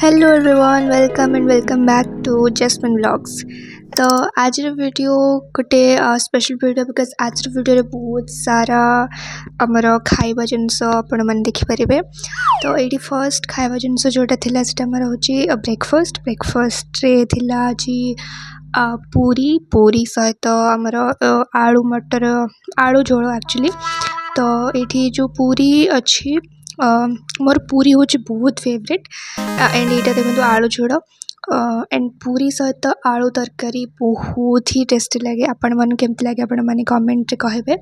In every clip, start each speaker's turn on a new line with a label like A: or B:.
A: Hello everyone welcome back to Jasminevlogs। तो आज video गोटे स्पेशल वीडियो बिकज आज वीडियो बहुत सारा आमर खाइबा जिनस आपण मैंने देखिपारे। तो ये फर्स्ट खाइबा जिनस जोटा थिला सेटा हमर होची ब्रेकफास्ट रे थिला आज पूरी सहित आमर आलू मटर आलू झोल एक्चुअली। तो ये जो पूरी अच्छी मोर पूरी हूँ बहुत फेवरेट एंड यहाँ देखो आलू झोड़ एंड पूरी सहित आलू तरकारी बहुत ही टेस्टी लगे। आपण मन केमती लगे आपण माने कमेंट रे कहबे।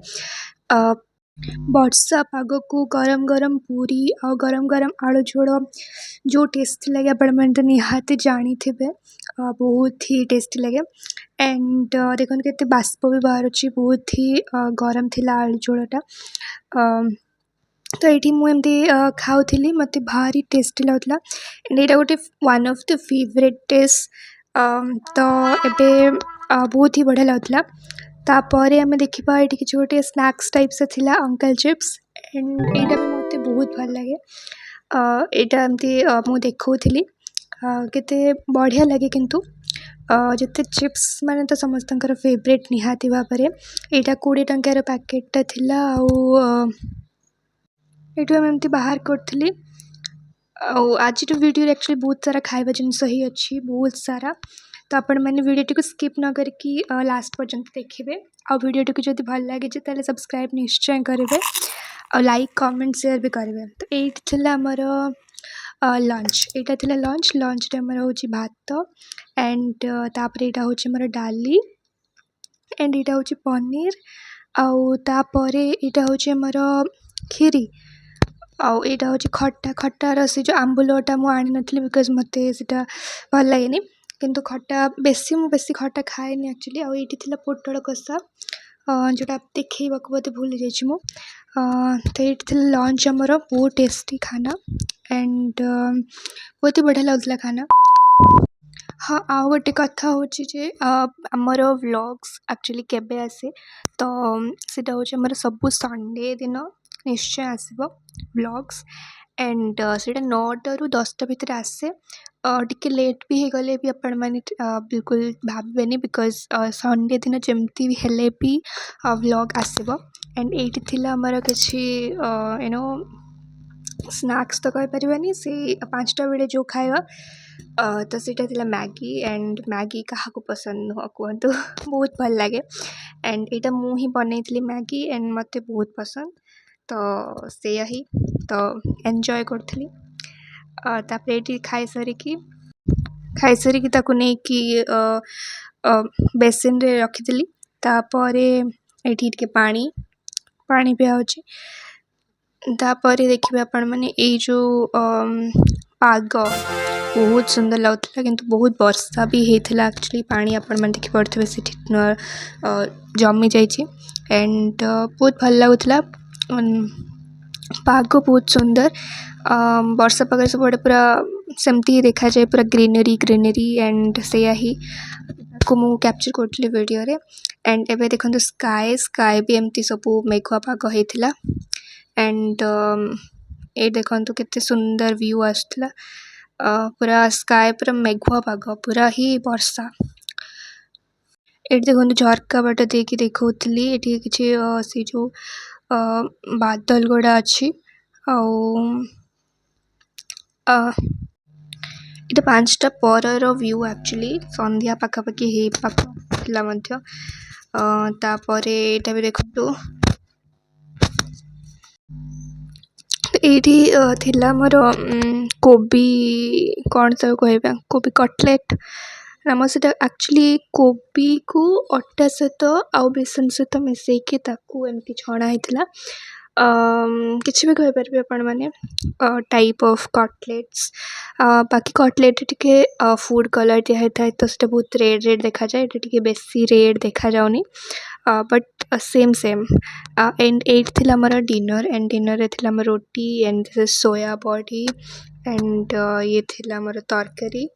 A: वर्षा पाग को गरम गरम पूरी और गरम गरम आलू झोड़ जो टेस्टी लगे आपण मन तो निहाती जानी थे बहुत ही टेस्टी लगे। एंड देखो केते बाष्प भी बाहर बहुत ही गरम थिला आलू झोड़टा। तो ये मुझे खाऊली मत भारी टेस्टी लगुला एंड यहाँ गोटे one of the favourite taste. तो ये बहुत ही बढ़िया लगुला। तापर आम देखा ये किसी गोटे स्नैक्स टाइप से थिला अंकल चिप्स एंड यहाँ भी मत बहुत भल लगे। यहाँ एमती मुझे देखी केते बढ़िया लगे किंतु जिते चिप्स माने तो समस्त फेवरेट निहाती भाव में। यहाँ 20 टंकार पैकेटा थिला ये एमती बाहर करी। आज वीडियो एक्चुअली बहुत सारा खाइबा जिनस ही अच्छी बहुत सारा। तो आपण मैंने वीडियो को स्किप न करके लास्ट पर्यंत देखिए और वीडियो को जब भल लगे तो सब्सक्राइब निश्चय करेंगे और लाइक कमेंट शेयर भी करेंगे। तो ये थी आमर लंच यहाँ थी लंच आमर हूँ भात एंड तापर यहाँ हूँ डाली एंड यहाँ हूँ पनीर आउे यहाँ हूँ आमर खीरी आउ यहाँ हूँ खटार से जो आंबुलटा मुझे आनी नी बिकज मत भल लगे किंतु खटा बेसी खटा खाएनी एक्चुअली। आउ ये थी पोटल कषा जोटा देखा बोधे भूली जाइए। तो ये थी लंच आमर बहुत टेस्टी खाना एंड बहुत ही बढ़िया लगुला खाना। हाँ आउ गोटे कथा हूँ आमर व्लॉग्स एक्चुअली केबे आसे तो सीटा हूँ आमर सबू संडे दिन निश्चय आसब व्लॉग्स एंड सीटा 9टा ରୁ 10टा भितर आसे। टिके लेट भी हो गले भी आपण माने बिल्कुल भाबेनी बिकज संडे दिन जमती भी हेले भी व्लॉग आसब एंड एटी थिला हमर किछि नो स्नैक्स तो कहि परिबानी से 5टा बेले जो खाइबा तो सीटा थिला मैगी एंड मैगी क्या पसंद नुह कहतु बहुत भल लगे एंड यहाँ मुँह ही बनई मैगी एंड मत बहुत पसंद तो से ही तो एंजॉय करी। तापर ये खाई सारिकी नहीं कि बेसिन रे रखी तापर ये पानी पिया तापर देखिए आपण मैंने ये जो पाग बहुत सुंदर लगुला किंतु बहुत वर्षा भी होता एक्चुअली पानी आपण मैंने देखिपे से जमी जाइए एंड बहुत भल लगुला पाग बहुत सुंदर वर्षा पाग सब पूरा सेमती ही देखा जाए पूरा ग्रीनरी एंड से ही को मु कैप्चर करी वीडियो रे एंड एबे देखो स्काई भी एमती सब मेघुआ पाग होता एंड ये देखो केते सुंदर व्यू आसला पूरा स्काई पूरा मेघुआ पाग पूरा ही वर्षा। ये देखो झरका बाट देकी देखौली ये किसी से जो बादल गुड़ा अच्छी ये 5टा पर व्यू एक्चुअली संध्या पाखापाखि हो पाला तापर यहाँ भी देखो ये थिला मोर कोबी कौन सब कह कोबी कटलेट नाम से एक्चुअली कोबी को अटा सहित आउ बेसन सहित मिसैकी एमती छणा होता किसी भी कहींपारे आपण मैंने टाइप ऑफ कटलेट्स बाकी कटलेट टिके फूड कलर दिखाई था तो सीटा बहुत रेड देखा जाए ये बेसी रेड देखा जाऊनी बट सेम एंड एट थी आमर डिनर एंड डिनर रे थी रोटी एंड दिस इज सोया बॉडी एंड ये थी आमर तरकारी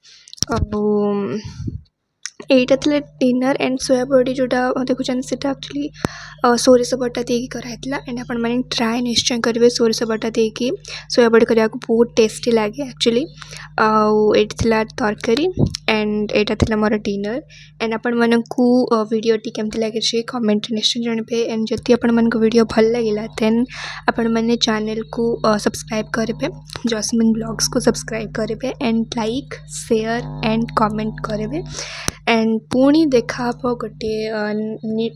A: এইটা ଥିଲା ଡିନର୍ ଆଣ୍ଡ ସୋୟା ବଡ଼ି ଯେଉଁଟା ଦେଖୁଛନ୍ତି ସେଇଟା ଆକ୍ଚୁଆଲି ସୋରିଷ ବଟା ଦେଇକି କରାହେଇଥିଲା ଆଣ୍ଡ ଆପଣମାନେ ଟ୍ରାଏ ନିଶ୍ଚୟ କରିବେ ସୋରିଷ ବଟା ଦେଇକି ସୋୟା ବଡ଼ି କରିବାକୁ ବହୁତ ଟେଷ୍ଟି ଲାଗେ ଆକ୍ଚୁଆଲି। ଆଉ ଏଇଠି ଥିଲା ତରକାରୀ ଆଣ୍ଡ ଏଇଟା ଥିଲା ମୋର ଡିନର୍ ଆଣ୍ଡ ଆପଣମାନଙ୍କୁ ଭିଡ଼ିଓଟି କେମିତି ଲାଗିଛି କମେଣ୍ଟରେ ନିଶ୍ଚୟ ଜାଣିବେ ଆଣ୍ଡ ଯଦି ଆପଣମାନଙ୍କୁ ଭିଡ଼ିଓ ଭଲ ଲାଗିଲା ଦେନ୍ ଆପଣମାନେ ଚ୍ୟାନେଲକୁ ସବସ୍କ୍ରାଇବ୍ କରିବେ ଜସ୍ମିନ୍ ବ୍ଲଗ୍ସକୁ ସବସ୍କ୍ରାଇବ୍ କରିବେ and like share and comment କରିବେ एंड पुणी देखा गोटे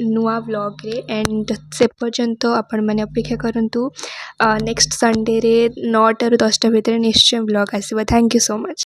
A: नुआ व्लॉग रे एंड से पर्यंत आपण मैंने अपेक्षा करंतु नेक्स्ट संडे रे 9 टा 10 टा भितर निश्चय व्लॉग आसीबा। Thank you so much.